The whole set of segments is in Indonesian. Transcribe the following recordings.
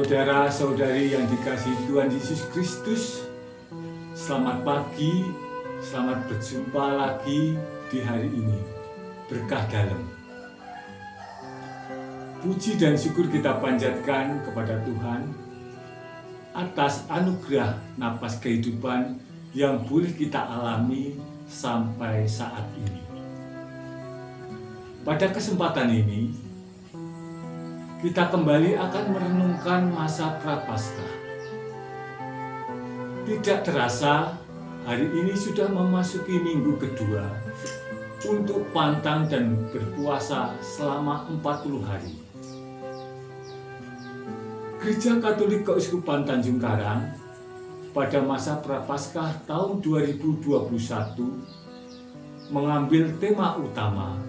Saudara-saudari yang dikasihi Tuhan Yesus Kristus, selamat pagi, selamat berjumpa lagi di hari ini, berkah dalam. Puji dan syukur kita panjatkan kepada Tuhan atas anugerah napas kehidupan yang boleh kita alami sampai saat ini. Pada kesempatan ini, kita kembali akan merenungkan masa Prapaskah. Tidak terasa, hari ini sudah memasuki minggu kedua untuk pantang dan berpuasa selama 40 hari. Gereja Katolik Keuskupan Tanjung Karang pada masa Prapaskah tahun 2021 mengambil tema utama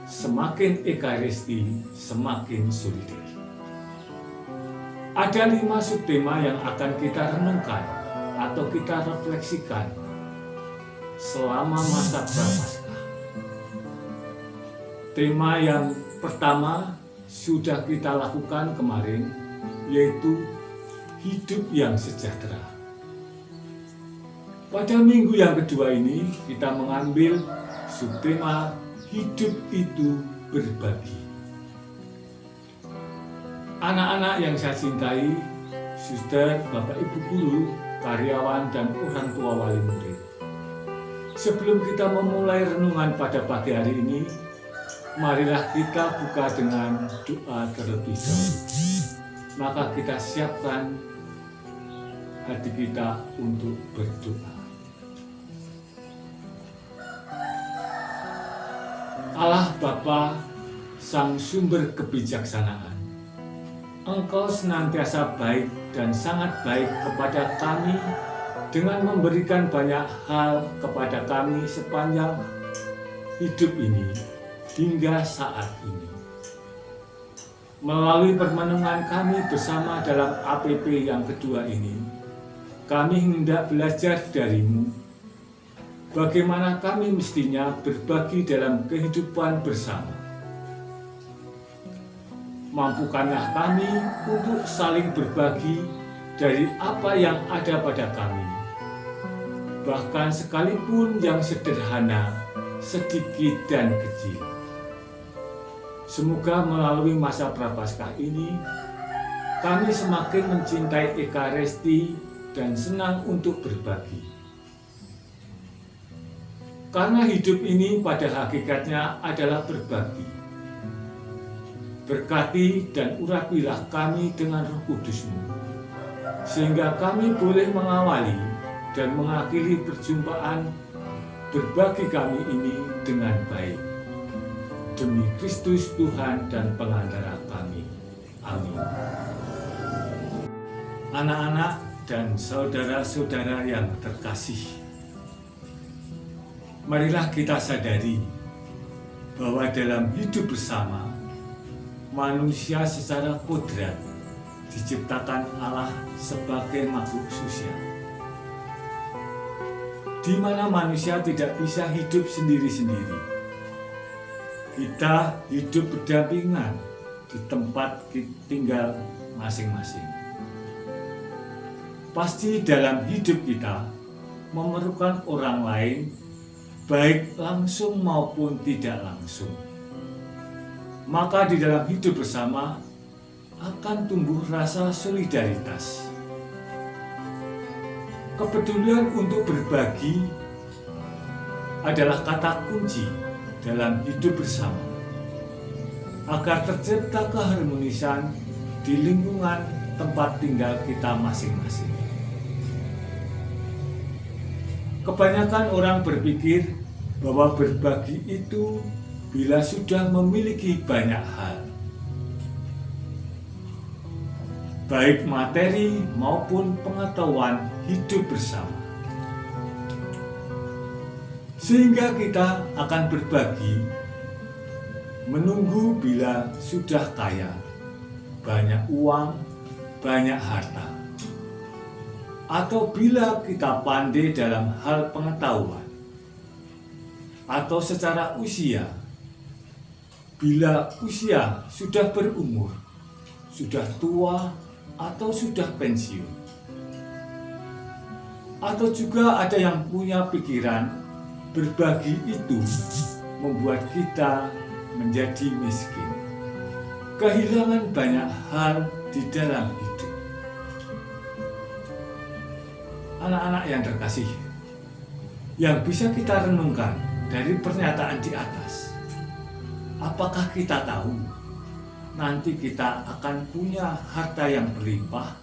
semakin Ekaristi, semakin solider. Ada 5 subtema yang akan kita renungkan atau kita refleksikan selama masa Prapaskah. Tema yang pertama sudah kita lakukan kemarin, yaitu hidup yang sejahtera. Pada minggu yang kedua ini kita mengambil subtema hidup itu berbagi. Anak-anak yang saya cintai, suster, bapak ibu guru, karyawan, dan orang tua wali murid. Sebelum kita memulai renungan pada pagi hari ini, marilah kita buka dengan doa terlebih dahulu. Maka kita siapkan hati kita untuk berdoa. Allah Bapa, Sang Sumber Kebijaksanaan, Engkau senantiasa baik dan sangat baik kepada kami dengan memberikan banyak hal kepada kami sepanjang hidup ini hingga saat ini. Melalui permenungan kami bersama dalam APP yang kedua ini, kami hendak belajar darimu bagaimana kami mestinya berbagi dalam kehidupan bersama. Mampukanlah kami untuk saling berbagi dari apa yang ada pada kami, bahkan sekalipun yang sederhana, sedikit dan kecil. Semoga melalui masa Prapaskah ini, kami semakin mencintai Ekaristi dan senang untuk berbagi. Karena hidup ini pada hakikatnya adalah berbagi. Berkati dan urapilah kami dengan Roh Kudus-Mu, sehingga kami boleh mengawali dan mengakhiri perjumpaan berbagi kami ini dengan baik. Demi Kristus Tuhan dan pengantara kami. Amin. Anak-anak dan saudara-saudara yang terkasih, marilah kita sadari bahwa dalam hidup bersama, manusia secara kodrat diciptakan Allah sebagai makhluk sosial, di mana manusia tidak bisa hidup sendiri-sendiri. Kita hidup berdampingan di tempat tinggal masing-masing. Pasti dalam hidup kita memerlukan orang lain, baik langsung maupun tidak langsung. Maka di dalam hidup bersama akan tumbuh rasa solidaritas. Kepedulian untuk berbagi adalah kata kunci dalam hidup bersama, agar tercipta keharmonisan di lingkungan tempat tinggal kita masing-masing. Kebanyakan orang berpikir bahwa berbagi itu bila sudah memiliki banyak hal, baik materi maupun pengetahuan hidup bersama. Sehingga kita akan berbagi menunggu bila sudah kaya, banyak uang, banyak harta, atau bila kita pandai dalam hal pengetahuan, atau secara usia, bila usia sudah berumur, sudah tua atau sudah pensiun. Atau juga ada yang punya pikiran berbagi itu membuat kita menjadi miskin, kehilangan banyak hal di dalam hidup. Anak-anak yang terkasih, yang bisa kita renungkan dari pernyataan di atas, apakah kita tahu nanti kita akan punya harta yang berlimpah,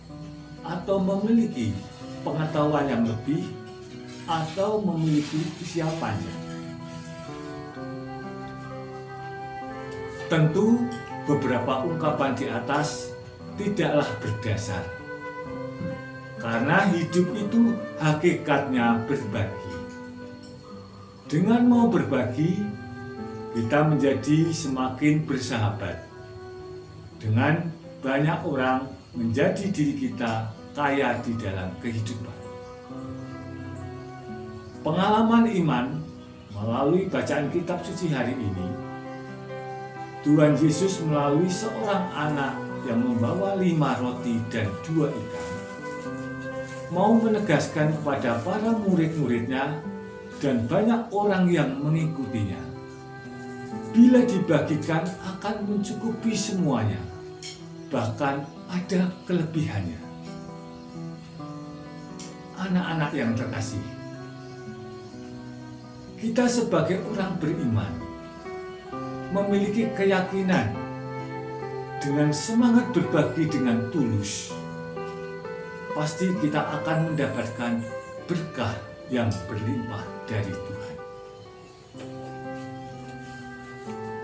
atau memiliki pengetahuan yang lebih, atau memiliki usia panjang? Tentu beberapa ungkapan di atas tidaklah berdasar, karena hidup itu hakikatnya berbagi. Dengan mau berbagi, kita menjadi semakin bersahabat. Dengan banyak orang menjadi diri kita kaya di dalam kehidupan. Pengalaman iman melalui bacaan kitab suci hari ini, Tuhan Yesus melalui seorang anak yang membawa 5 roti dan 2 ikan, mau menegaskan kepada para murid-muridnya dan banyak orang yang mengikutinya, bila dibagikan akan mencukupi semuanya, bahkan ada kelebihannya. Anak-anak yang terkasih, kita sebagai orang beriman memiliki keyakinan dengan semangat berbagi dengan tulus, pasti kita akan mendapatkan berkah yang berlimpah dari Tuhan.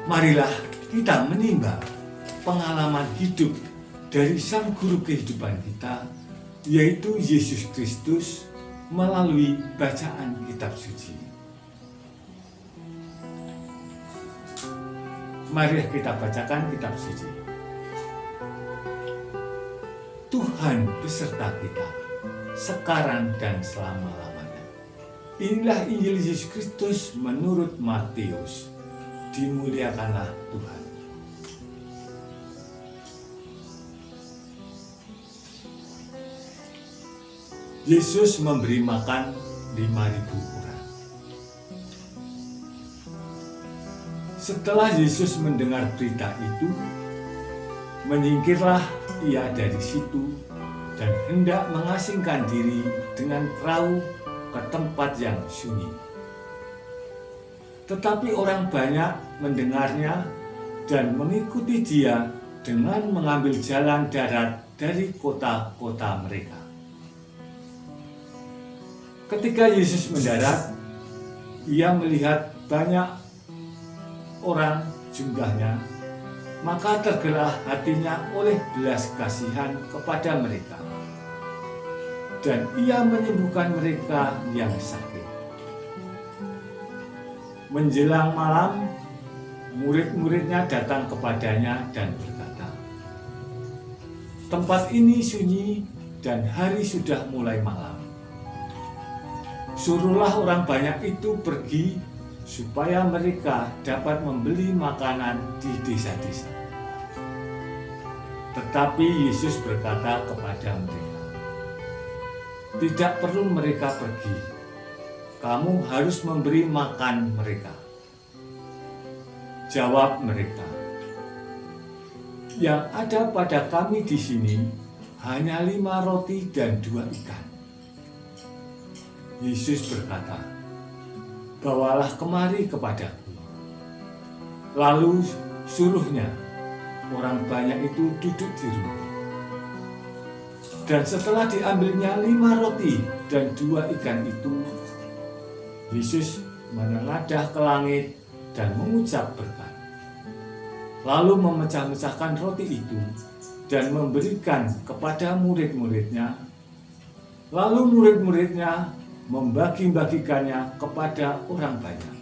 Marilah kita menimbang pengalaman hidup dari Sang Guru kehidupan kita, yaitu Yesus Kristus, melalui bacaan kitab suci. Mari kita bacakan kitab suci. Tuhan beserta kita, sekarang dan selama-lamanya. Inilah Injil Yesus Kristus menurut Matius. Dimuliakanlah Tuhan. Yesus memberi makan 5.000 orang. Setelah Yesus mendengar berita itu, menyingkirlah ia dari situ dan hendak mengasingkan diri dengan perahu ke tempat yang sunyi. Tetapi orang banyak mendengarnya dan mengikuti dia dengan mengambil jalan darat dari kota-kota mereka. Ketika Yesus mendarat, ia melihat banyak orang jumlahnya, maka tergerak hatinya oleh belas kasihan kepada mereka, dan ia menyembuhkan mereka yang sakit. Menjelang malam, murid-muridnya datang kepadanya dan berkata, "Tempat ini sunyi dan hari sudah mulai malam. Suruhlah orang banyak itu pergi supaya mereka dapat membeli makanan di desa-desa." Tetapi Yesus berkata kepada mereka, "Tidak perlu mereka pergi, kamu harus memberi makan mereka." Jawab mereka, "Yang ada pada kami di sini hanya 5 roti dan 2 ikan." Yesus berkata, "Bawalah kemari kepadaku." Lalu suruhnya orang banyak itu duduk di rumah. Dan setelah diambilnya 5 roti dan 2 ikan itu, Yesus menengadah ke langit dan mengucap berkat. Lalu memecah-mecahkan roti itu dan memberikan kepada murid-muridnya. Lalu murid-muridnya membagi-bagikannya kepada orang banyak.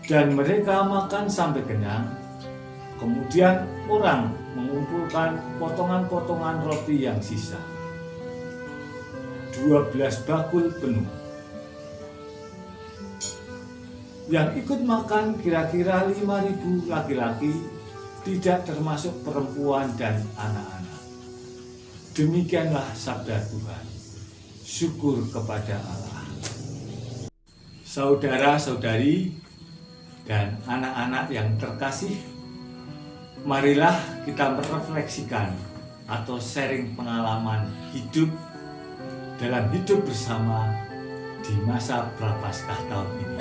Dan mereka makan sampai kenyang. Kemudian orang mengumpulkan potongan-potongan roti yang sisa, 12 bakul penuh. Yang ikut makan kira-kira 5.000 laki-laki, tidak termasuk perempuan dan anak-anak. Demikianlah sabda Tuhan. Syukur kepada Allah. Saudara-saudari dan anak-anak yang terkasih, marilah kita merefleksikan atau sharing pengalaman hidup dalam hidup bersama di masa Prapaskah tahun ini.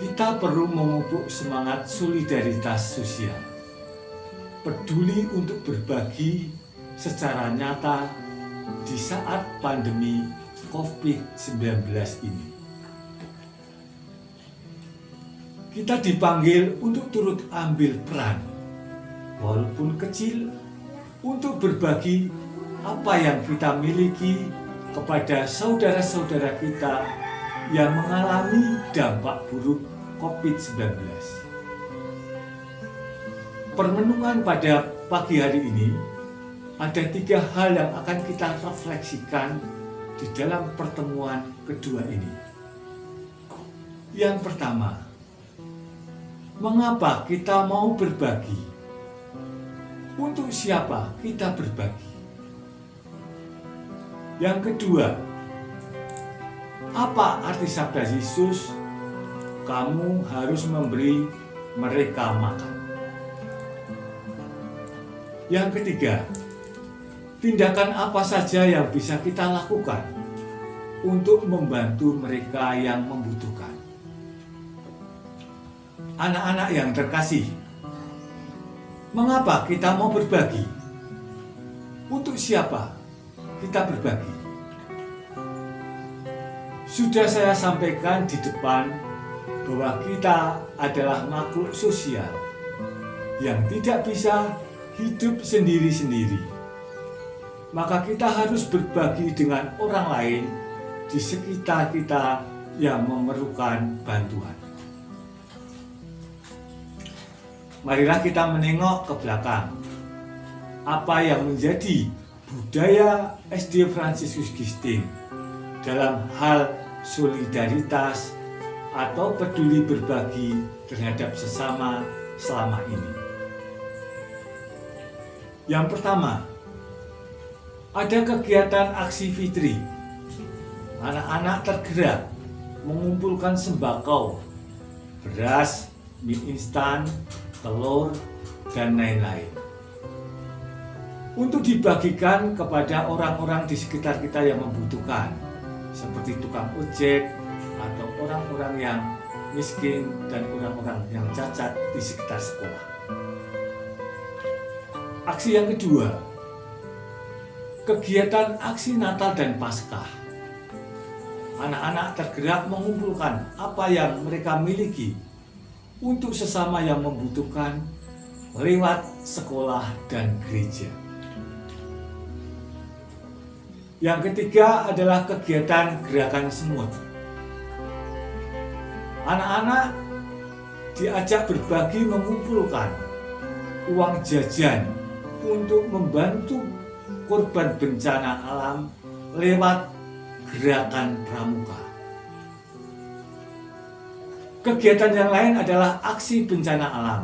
Kita perlu memupuk semangat solidaritas sosial, peduli untuk berbagi secara nyata di saat pandemi COVID-19 ini. Kita dipanggil untuk turut ambil peran, walaupun kecil, untuk berbagi apa yang kita miliki kepada saudara-saudara kita yang mengalami dampak buruk COVID-19. Permenungan pada pagi hari ini ada 3 hal yang akan kita refleksikan di dalam pertemuan kedua ini. Yang pertama, mengapa kita mau berbagi? Untuk siapa kita berbagi? Yang kedua, apa arti sabda Yesus, kamu harus memberi mereka makan? Yang ketiga, tindakan apa saja yang bisa kita lakukan untuk membantu mereka yang membutuhkan? Anak-anak yang terkasih, mengapa kita mau berbagi? Untuk siapa kita berbagi? Sudah saya sampaikan di depan bahwa kita adalah makhluk sosial yang tidak bisa hidup sendiri-sendiri. Maka kita harus berbagi dengan orang lain di sekitar kita yang memerlukan bantuan. Marilah kita menengok ke belakang. Apa yang menjadi budaya SD Fransiskus Gisting dalam hal solidaritas atau peduli berbagi terhadap sesama selama ini. Yang pertama, ada kegiatan aksi fitri. Anak-anak tergerak mengumpulkan sembako, beras, mie instan, telur, dan lain-lain, untuk dibagikan kepada orang-orang di sekitar kita yang membutuhkan, seperti tukang ojek atau orang-orang yang miskin dan orang-orang yang cacat di sekitar sekolah. Aksi yang kedua, kegiatan aksi Natal dan Paskah. Anak-anak tergerak mengumpulkan apa yang mereka miliki untuk sesama yang membutuhkan lewat sekolah dan gereja. Yang ketiga adalah kegiatan gerakan semut. Anak-anak diajak berbagi mengumpulkan uang jajan untuk membantu korban bencana alam lewat gerakan pramuka. Kegiatan yang lain adalah aksi bencana alam.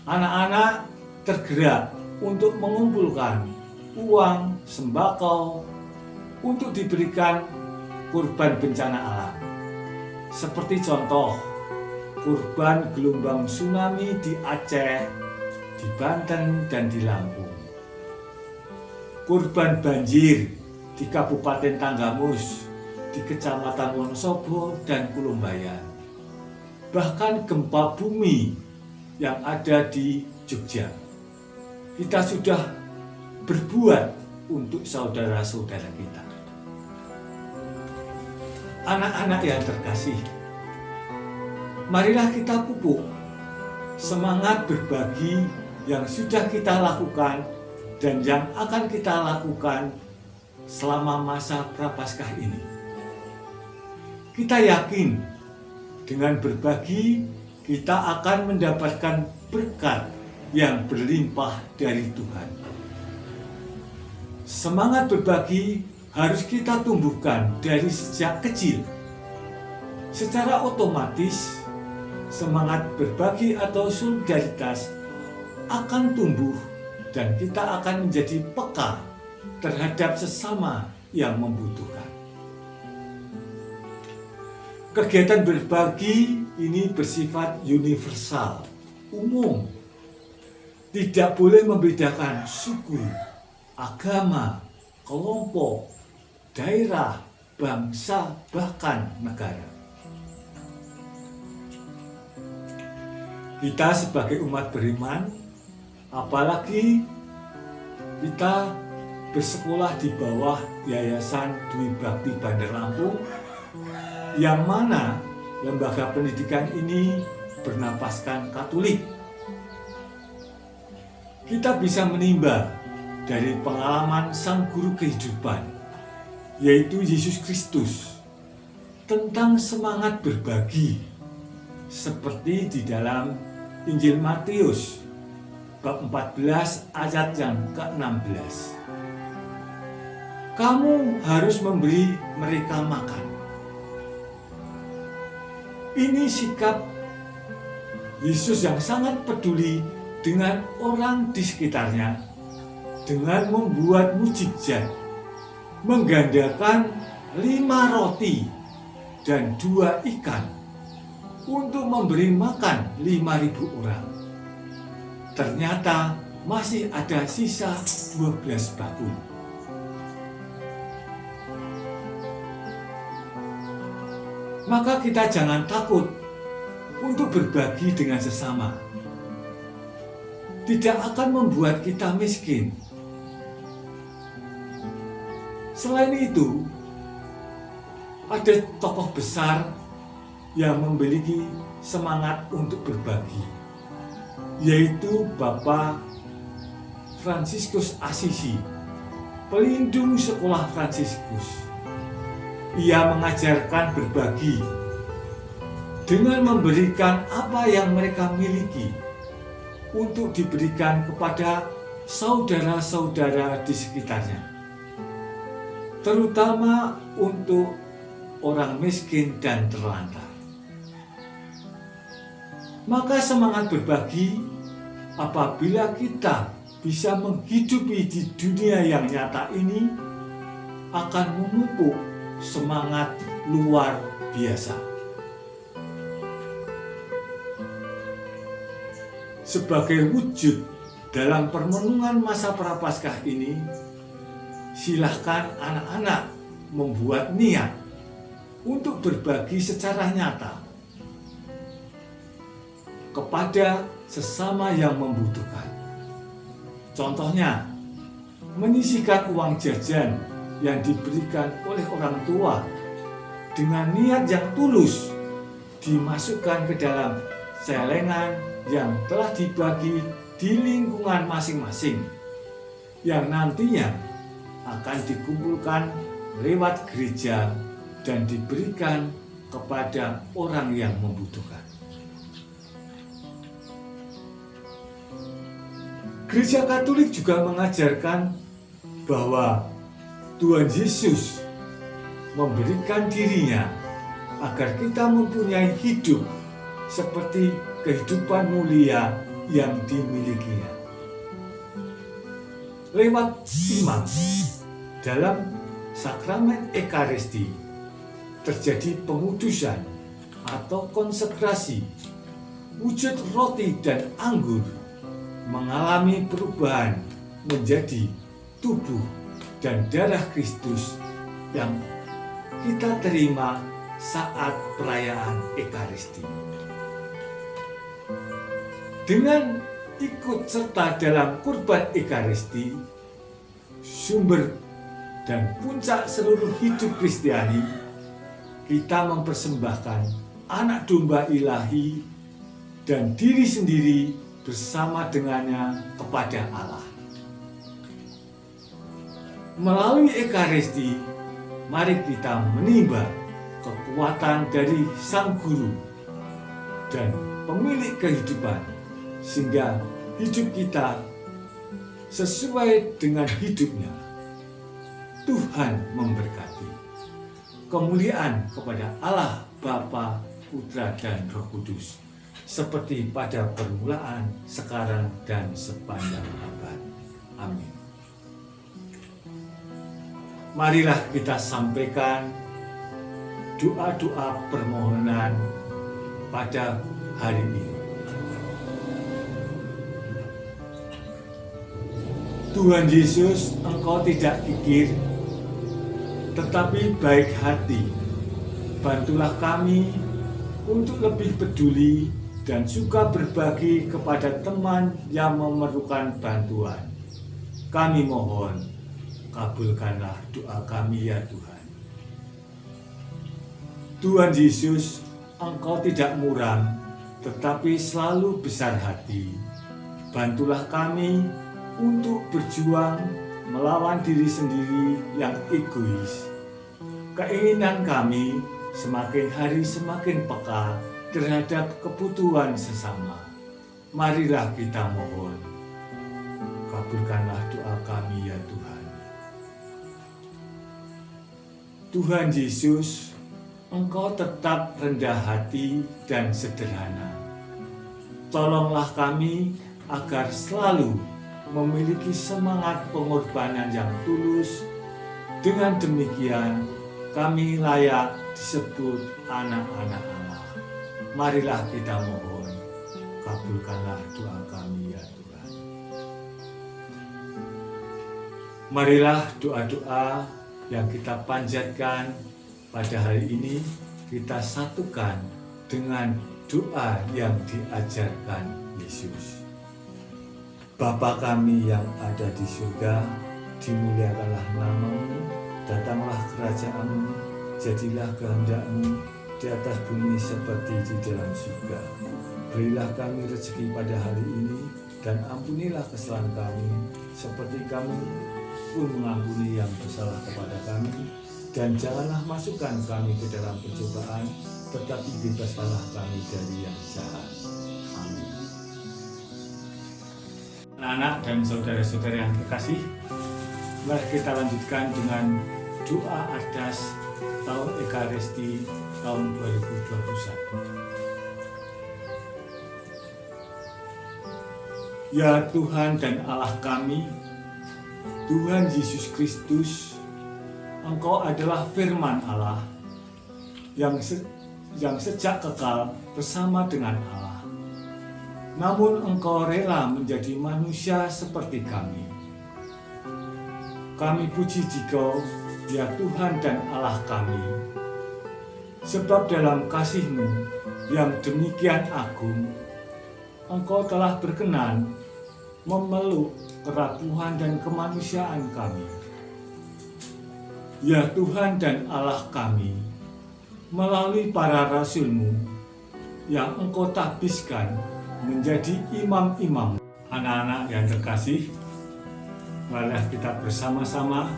Anak-anak tergerak untuk mengumpulkan uang, sembako untuk diberikan korban bencana alam. Seperti contoh, korban gelombang tsunami di Aceh, di Banten, dan di Lampung. Korban banjir di Kabupaten Tanggamus, di Kecamatan Wonosobo, dan Kulumbayan. Bahkan gempa bumi yang ada di Jogja. Kita sudah berbuat untuk saudara-saudara kita. Anak-anak yang terkasih, marilah kita pupuk semangat berbagi yang sudah kita lakukan dan yang akan kita lakukan selama masa Prapaskah ini. Kita yakin dengan berbagi kita akan mendapatkan berkat yang berlimpah dari Tuhan. Semangat berbagi harus kita tumbuhkan dari sejak kecil. Secara otomatis, semangat berbagi atau solidaritas akan tumbuh dan kita akan menjadi peka terhadap sesama yang membutuhkan. Kegiatan berbagi ini bersifat universal, umum. Tidak boleh membedakan suku, agama, kelompok, daerah, bangsa, bahkan negara. Kita sebagai umat beriman, apalagi kita bersekolah di bawah Yayasan Dwi Bakti Bandar Lampung, yang mana lembaga pendidikan ini bernapaskan Katolik. Kita bisa menimba dari pengalaman sang guru kehidupan, yaitu Yesus Kristus, tentang semangat berbagi, seperti di dalam Injil Matius bab 14 ayat yang ke-16. Kamu harus memberi mereka makan. Ini sikap Yesus yang sangat peduli dengan orang di sekitarnya, dengan membuat mukjizat, menggandakan 5 roti dan 2 ikan untuk memberi makan 5.000 orang. Ternyata masih ada sisa 12 bakul. Maka kita jangan takut untuk berbagi dengan sesama. Tidak akan membuat kita miskin. Selain itu, ada tokoh besar yang memiliki semangat untuk berbagi, yaitu Bapak Fransiskus Assisi, pelindung sekolah Fransiskus. Ia mengajarkan berbagi dengan memberikan apa yang mereka miliki untuk diberikan kepada saudara-saudara di sekitarnya, terutama untuk orang miskin dan terlantar. Maka semangat berbagi, apabila kita bisa menghidupi di dunia yang nyata ini, akan memupuk semangat luar biasa. Sebagai wujud dalam permenungan masa Prapaskah ini, silahkan anak-anak membuat niat untuk berbagi secara nyata kepada sesama yang membutuhkan. Contohnya, menyisihkan uang jajan yang diberikan oleh orang tua dengan niat yang tulus dimasukkan ke dalam celengan yang telah dibagi di lingkungan masing-masing, yang nantinya akan dikumpulkan lewat gereja dan diberikan kepada orang yang membutuhkan. Gereja Katolik juga mengajarkan bahwa Tuhan Yesus memberikan dirinya agar kita mempunyai hidup seperti kehidupan mulia yang dimilikinya. Lewat iman dalam sakramen Ekaristi terjadi pengudusan atau konsekrasi. Wujud roti dan anggur mengalami perubahan menjadi tubuh dan darah Kristus yang kita terima saat perayaan Ekaristi. Dengan ikut serta dalam kurban Ekaristi, sumber dan puncak seluruh hidup Kristiani, kita mempersembahkan anak domba ilahi dan diri sendiri bersama dengannya kepada Allah. Melalui Ekaristi, mari kita menimba kekuatan dari Sang Guru dan pemilik kehidupan, sehingga hidup kita sesuai dengan hidupnya. Tuhan memberkati. Kemuliaan kepada Allah Bapa, Putra, dan Roh Kudus, seperti pada permulaan, sekarang, dan sepanjang abad. Amin. Marilah kita sampaikan doa-doa permohonan pada hari ini. Tuhan Yesus, Engkau tidak kikir, tetapi baik hati. Bantulah kami untuk lebih peduli dan suka berbagi kepada teman yang memerlukan bantuan. Kami mohon, kabulkanlah doa kami ya Tuhan. Tuhan Yesus, Engkau tidak muram, tetapi selalu besar hati. Bantulah kami untuk berjuang melawan diri sendiri yang egois. Keinginan kami semakin hari semakin peka terhadap kebutuhan sesama. Marilah kita mohon, kabulkanlah doa kami ya Tuhan. Tuhan Yesus, Engkau tetap rendah hati dan sederhana. Tolonglah kami agar selalu memiliki semangat pengorbanan yang tulus. Dengan demikian, kami layak disebut anak-anak Allah. Marilah kita mohon, kabulkanlah doa kami ya Tuhan. Marilah doa-doa yang kita panjatkan pada hari ini kita satukan dengan doa yang diajarkan Yesus. Bapa kami yang ada di surga, dimuliakanlah nama-Mu, datanglah kerajaan-Mu, jadilah kehendak-Mu di atas bumi seperti di dalam surga. Berilah kami rezeki pada hari ini, dan ampunilah kesalahan kami, seperti kami pun mengampuni yang bersalah kepada kami. Dan janganlah masukkan kami ke dalam pencobaan, tetapi bebaskanlah kami dari yang jahat. Amin. Anak-anak dan saudara-saudara yang terkasih, mari kita lanjutkan dengan doa adas tahun Ekaristi tahun 2021. Ya Tuhan dan Allah kami, Tuhan Yesus Kristus, Engkau adalah firman Allah yang sejak kekal bersama dengan Allah. Namun Engkau rela menjadi manusia seperti kami. Kami puji Dikau, ya Tuhan dan Allah kami, sebab dalam kasih-Mu yang demikian agung, Engkau telah berkenan memeluk kerapuhan dan kemanusiaan kami. Ya Tuhan dan Allah kami, melalui para rasul-Mu yang Engkau tabiskan menjadi imam-imam. Anak-anak yang terkasih, marilah kita bersama-sama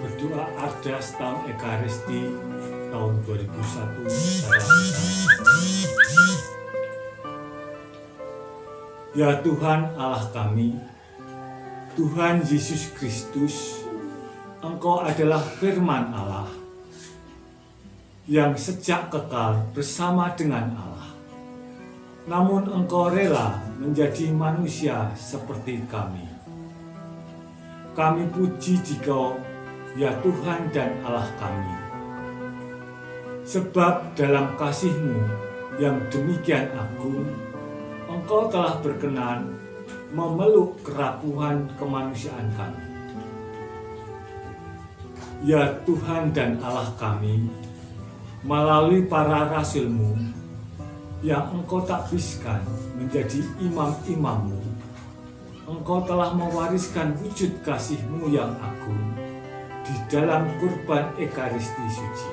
berdoa ardas tahun Ekaristi tahun 2001 secara bersama. Ya Tuhan Allah kami, Tuhan Yesus Kristus, Engkau adalah firman Allah yang sejak kekal bersama dengan Allah. Namun Engkau rela menjadi manusia seperti kami. Kami puji Dikau, ya Tuhan dan Allah kami, sebab dalam kasih-Mu yang demikian agung, Engkau telah berkenan memeluk kerapuhan kemanusiaan kami. Ya Tuhan dan Allah kami, melalui para rasul-Mu yang Engkau tabiskan menjadi imam-imam-Mu, Engkau telah mewariskan wujud kasih-Mu yang agung di dalam kurban Ekaristi suci.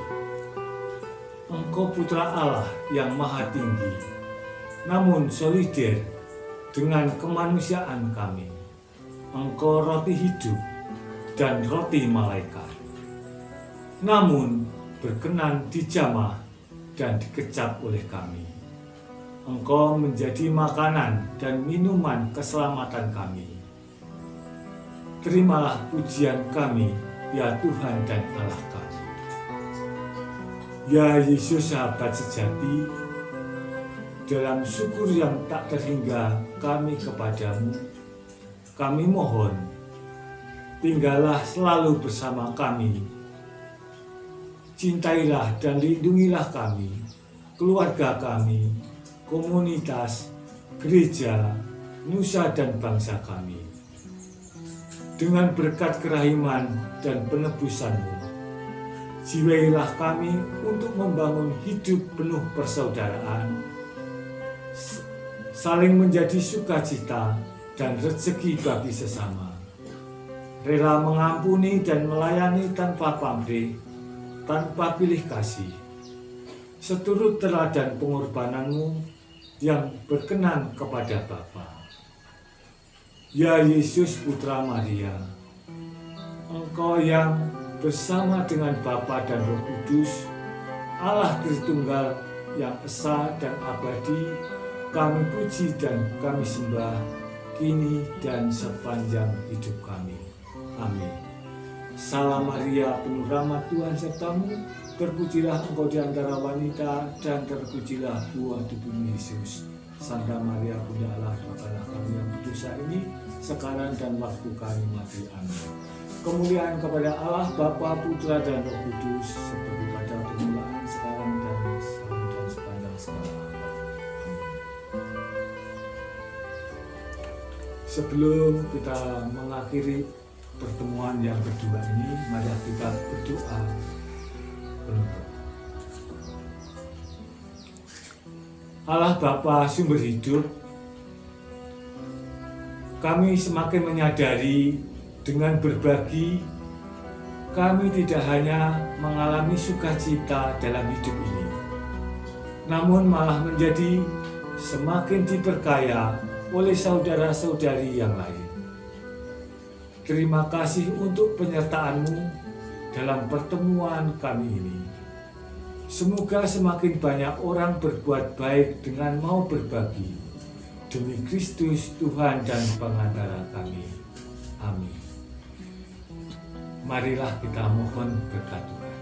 Engkau Putra Allah yang Maha Tinggi, namun solider dengan kemanusiaan kami. Engkau roti hidup dan roti malaikat, namun berkenan dijamah dan dikecap oleh kami. Engkau menjadi makanan dan minuman keselamatan kami. Terimalah pujian kami, ya Tuhan dan Allah kami. Ya Yesus sahabat sejati, dalam syukur yang tak terhingga kami kepadamu, kami mohon, tinggallah selalu bersama kami. Cintailah dan lindungilah kami, keluarga kami, komunitas, gereja, nusa dan bangsa kami. Dengan berkat kerahiman dan penebusan-Mu, jiwailah kami untuk membangun hidup penuh persaudaraan, saling menjadi sukacita dan rezeki bagi sesama, rela mengampuni dan melayani tanpa pamrih, tanpa pilih kasih, seturut teladan pengorbanan-Mu yang berkenan kepada Bapa. Ya Yesus Putra Maria, Engkau yang bersama dengan Bapa dan Roh Kudus, Allah Tritunggal yang esa dan abadi, kami puji dan kami sembah, kini dan sepanjang hidup kami. Amin. Salam Maria, penuh rahmat Tuhan sertamu, terpujilah engkau di antara wanita, dan terpujilah buah tubuhmu Yesus. Santa Maria, Bunda Allah, doakanlah kami yang berdosa ini, sekarang dan waktu kami mati. Amin. Kemuliaan kepada Allah, Bapa, Putra, dan Roh Kudus, seperti pada permulaan, sekarang, dan selalu, dan sepanjang segala abad. Sebelum kita mengakhiri pertemuan yang kedua ini, mari kita berdoa penutup. Allah Bapa sumber hidup, kami semakin menyadari dengan berbagi, kami tidak hanya mengalami sukacita dalam hidup ini, namun malah menjadi semakin diperkaya oleh saudara-saudari yang lain. Terima kasih untuk penyertaan-Mu dalam pertemuan kami ini. Semoga semakin banyak orang berbuat baik dengan mau berbagi, demi Kristus Tuhan dan pengantara kami. Amin. Marilah kita mohon berkat Tuhan.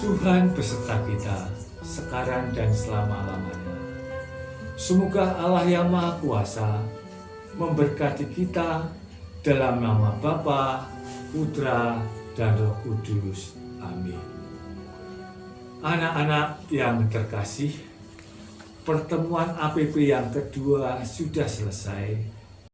Tuhan beserta kita sekarang dan selama-lamanya. Semoga Allah yang Maha Kuasa memberkati kita dalam nama Bapa, Putra, dan Roh Kudus. Amin. Anak-anak yang terkasih, pertemuan APP yang kedua sudah selesai.